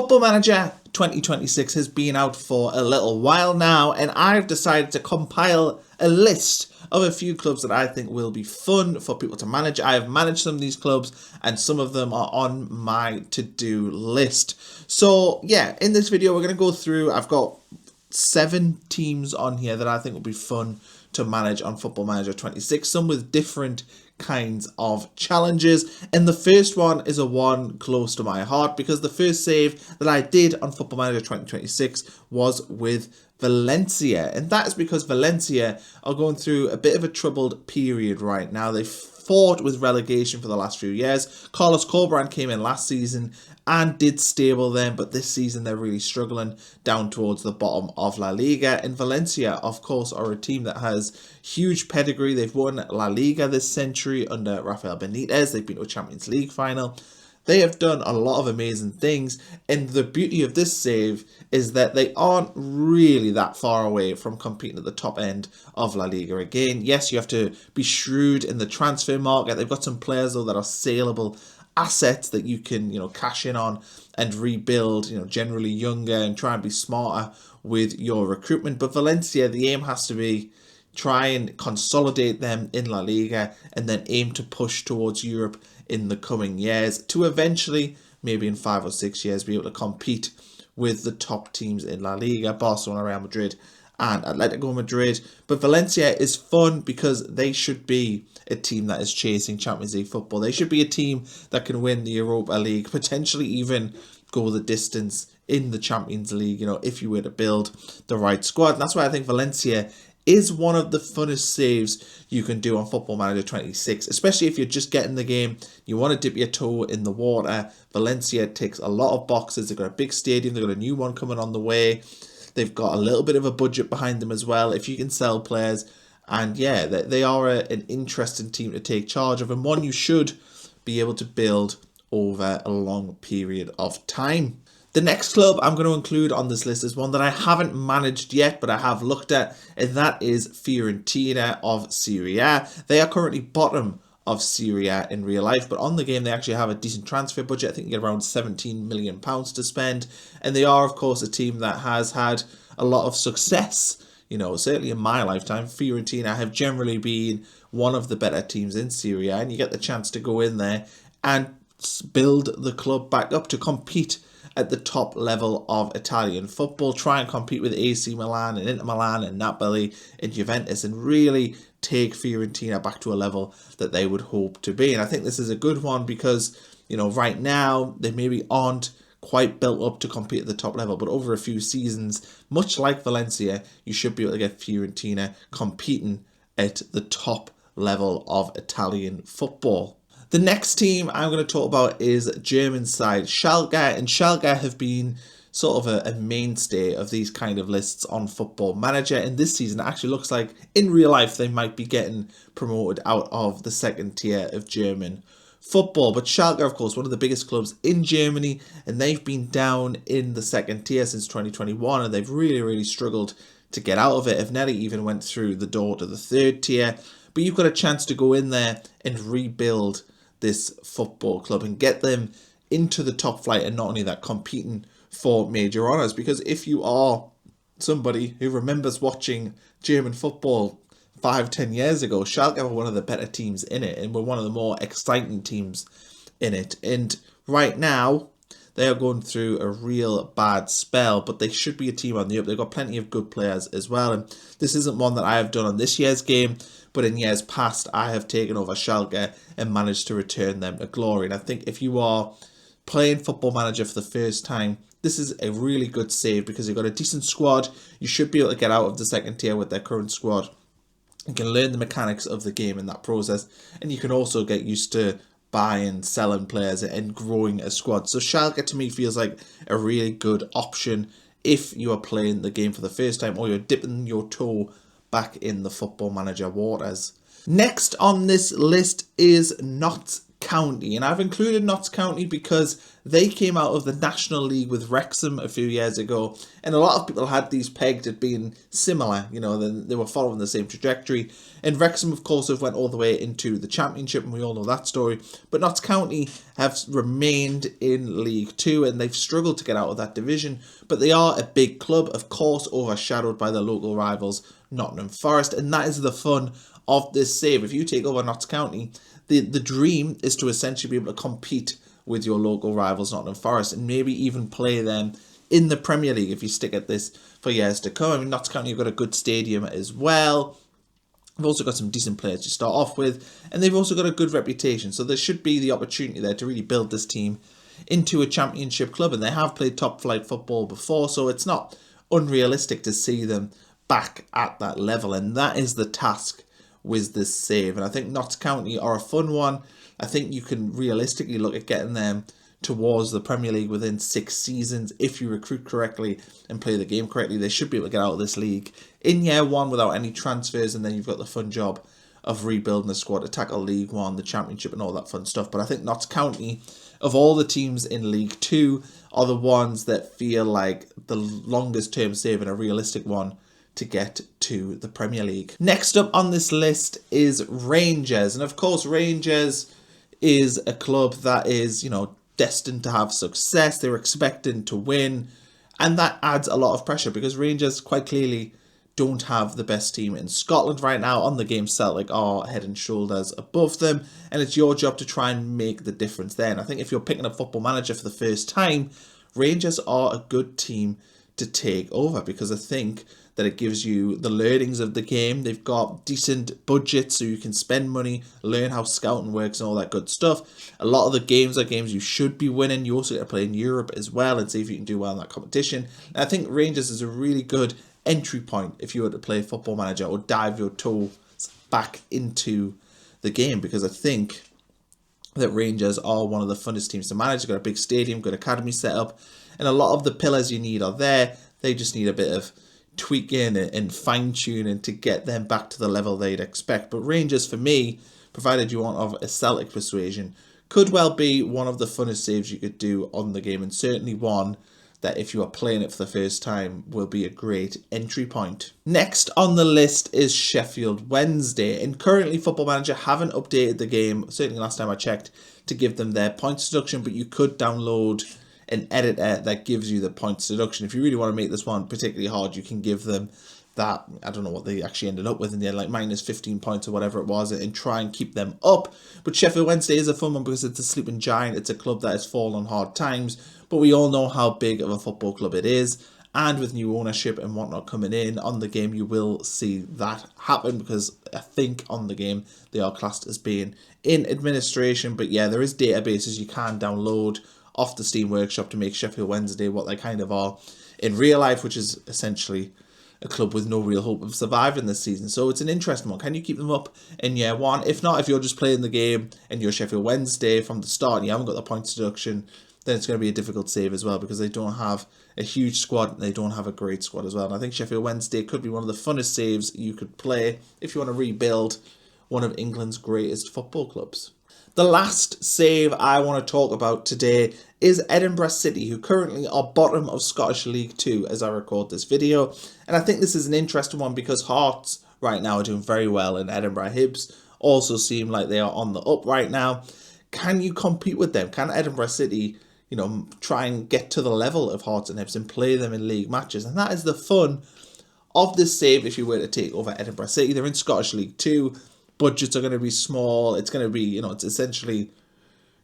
Football Manager 2026 has been out for a little while now, and I've decided to compile a list of a few clubs that I think will be fun for people to manage. I have managed some of these clubs, and some of them are on my to-do list. So yeah, in this video, we're going to go through, I've got 7 teams on here that I think will be fun to manage on Football Manager 26, some with different kinds of challenges, and the first one is a one close to my heart because the first save that I did on Football Manager 2026 was with Valencia, and that is because Valencia are going through a bit of a troubled period right now. They've fought with relegation for the last few years. Carlos Corberán came in last season and did stable them, but this season they're really struggling down towards the bottom of LaLiga. And Valencia, of course, are a team that has huge pedigree. They've won LaLiga this century under Rafael Benitez. They've been to a Champions League final. They have done a lot of amazing things, and the beauty of this save is that they aren't really that far away from competing at the top end of La Liga again. Yes, you have to be shrewd in the transfer market. They've got some players, though, that are saleable assets that you can, cash in on and rebuild, generally younger, and try and be smarter with your recruitment. But Valencia, the aim has to be try and consolidate them in La Liga and then aim to push towards Europe in the coming years to eventually, maybe in 5 or 6 years, be able to compete with the top teams in La Liga, Barcelona, Real Madrid and Atletico Madrid. But Valencia is fun because they should be a team that is chasing Champions League football. They should be a team that can win the Europa League, potentially even go the distance in the Champions League, if you were to build the right squad. And that's why I think Valencia is one of the funnest saves you can do on Football Manager 26, especially if you're just getting the game, you want to dip your toe in the water. Valencia ticks a lot of boxes. They've got a big stadium, they've got a new one coming on the way, they've got a little bit of a budget behind them as well, if you can sell players, and yeah, they are an interesting team to take charge of, and one you should be able to build over a long period of time. The next club I'm going to include on this list is one that I haven't managed yet, but I have looked at, and that is Fiorentina of Serie A. They are currently bottom of Serie A in real life, but on the game they actually have a decent transfer budget. I think you get around £17 million to spend, and they are, of course, a team that has had a lot of success. Certainly in my lifetime, Fiorentina have generally been one of the better teams in Serie A, and you get the chance to go in there and build the club back up to compete at the top level of Italian football, try and compete with AC Milan and Inter Milan and Napoli and Juventus, and really take Fiorentina back to a level that they would hope to be. And I think this is a good one because, right now they maybe aren't quite built up to compete at the top level, but over a few seasons, much like Valencia, you should be able to get Fiorentina competing at the top level of Italian football. The next team I'm going to talk about is German side Schalke, and Schalke have been sort of a mainstay of these kind of lists on Football Manager, and this season it actually looks like in real life they might be getting promoted out of the second tier of German football. But Schalke are, of course, one of the biggest clubs in Germany, and they've been down in the second tier since 2021, and they've really struggled to get out of it. If nearly even went through the door to the third tier, but you've got a chance to go in there and rebuild this football club and get them into the top flight, and not only that, competing for major honours. Because if you are somebody who remembers watching German football 5-10 years ago, Schalke were one of the better teams in it and were one of the more exciting teams in it. And right now they are going through a real bad spell, but they should be a team on the up. They've got plenty of good players as well, and this isn't one that I have done on this year's game, but in years past I have taken over Schalke and managed to return them to glory. And I think if you are playing Football Manager for the first time, this is a really good save because you've got a decent squad. You should be able to get out of the second tier with their current squad. You can learn the mechanics of the game in that process, and you can also get used to buying, selling players and growing a squad. So Schalke to me feels like a really good option if you are playing the game for the first time or you're dipping your toe back in the Football Manager waters. Next on this list is Notts County. And I've included Notts County because they came out of the National League with Wrexham a few years ago. And a lot of people had these pegged at being similar. You know, they were following the same trajectory. And Wrexham, of course, have went all the way into the Championship, and we all know that story. But Notts County have remained in League Two, and they've struggled to get out of that division. But they are a big club, of course, overshadowed by their local rivals, Nottingham Forest. And that is the fun of this save. If you take over Notts County, the dream is to essentially be able to compete with your local rivals, Nottingham Forest, and maybe even play them in the Premier League if you stick at this for years to come. I mean, Notts County have got a good stadium as well. They've also got some decent players to start off with, and they've also got a good reputation. So there should be the opportunity there to really build this team into a championship club, and they have played top flight football before, so it's not unrealistic to see them back at that level, and that is the task with this save. And I think Notts County are a fun one. I think you can realistically look at getting them towards the Premier League within 6 seasons if you recruit correctly and play the game correctly. They should be able to get out of this league in year one without any transfers, and then you've got the fun job of rebuilding the squad to tackle League One, the Championship, and all that fun stuff. But I think Notts County, of all the teams in League Two, are the ones that feel like the longest term save and a realistic one to get to the Premier League. Next up on this list is Rangers. And of course, Rangers is a club that is, you know, destined to have success. They're expecting to win. And that adds a lot of pressure because Rangers quite clearly don't have the best team in Scotland right now. On the game, Celtic are head and shoulders above them. And it's your job to try and make the difference there. And I think if you're picking up Football Manager for the first time, Rangers are a good team to take over because I think that it gives you the learnings of the game. They've got decent budgets so you can spend money, learn how scouting works and all that good stuff. A lot of the games are games you should be winning. You also get to play in Europe as well and see if you can do well in that competition. And I think Rangers is a really good entry point if you were to play Football Manager or dive your toes back into the game, because I think that Rangers are one of the funnest teams to manage. They've got a big stadium, good academy set up, and a lot of the pillars you need are there. They just need a bit of tweaking and fine-tuning to get them back to the level they'd expect. But Rangers, for me, provided you want of a Celtic persuasion, could well be one of the funnest saves you could do on the game, and certainly one that if you are playing it for the first time will be a great entry point. Next on the list is Sheffield Wednesday, and currently Football Manager haven't updated the game, certainly last time I checked, to give them their points deduction, but you could download an editor that gives you the points deduction. If you really want to make this one particularly hard, you can give them that, I don't know what they actually ended up with in the end, like minus 15 points or whatever it was, and try and keep them up. But Sheffield Wednesday is a fun one because it's a sleeping giant. It's a club that has fallen on hard times, but we all know how big of a football club it is. And with new ownership and whatnot coming in on the game, you will see that happen because I think on the game they are classed as being in administration. But yeah, there is databases you can download off the Steam Workshop to make Sheffield Wednesday what they kind of are in real life, which is essentially a club with no real hope of surviving this season. So it's an interesting one. Can you keep them up in year one? If not, if you're just playing the game and you're Sheffield Wednesday from the start and you haven't got the points deduction, then it's going to be a difficult save as well because they don't have a huge squad and they don't have a great squad as well. And I think Sheffield Wednesday could be one of the funnest saves you could play if you want to rebuild one of England's greatest football clubs. The last save I want to talk about today is Edinburgh City, who currently are bottom of Scottish League 2 as I record this video. And I think this is an interesting one because Hearts right now are doing very well, and Edinburgh Hibs also seem like they are on the up right now. Can you compete with them? Can Edinburgh City, you know, try and get to the level of Hearts and Hibs and play them in league matches? And that is the fun of this save if you were to take over Edinburgh City. They're in Scottish League 2. Budgets are going to be small. It's going to be, you know, it's essentially,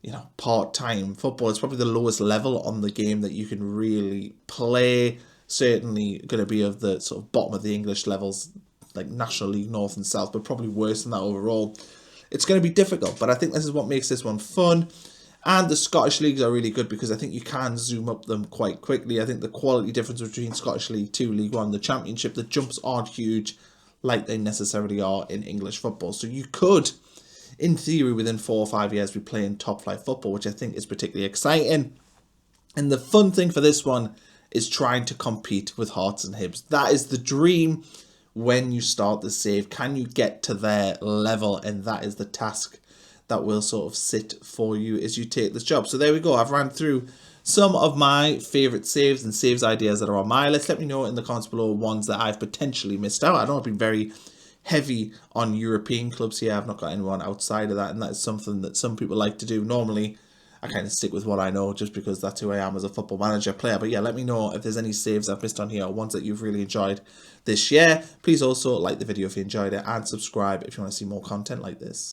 you know, part-time football. It's probably the lowest level on the game that you can really play. Certainly going to be of the sort of bottom of the English levels, like National League North and South, but probably worse than that overall. It's going to be difficult, but I think this is what makes this one fun. And the Scottish leagues are really good because I think you can zoom up them quite quickly. I think the quality difference between Scottish League 2, League 1, the Championship, the jumps aren't huge like they necessarily are in English football. So you could, in theory, within 4 or 5 years, be playing top flight football, which I think is particularly exciting. And the fun thing for this one is trying to compete with Hearts and Hibs. That is the dream when you start the save. Can you get to their level? And that is the task that will sort of sit for you as you take this job. So there we go. I've ran through some of my favourite saves and saves ideas that are on my list. Let me know in the comments below ones that I've potentially missed out. I know I've been very heavy on European clubs here. I've not got anyone outside of that, and that is something that some people like to do. Normally, I kind of stick with what I know just because that's who I am as a football manager player. But yeah, let me know if there's any saves I've missed on here or ones that you've really enjoyed this year. Please also like the video if you enjoyed it and subscribe if you want to see more content like this.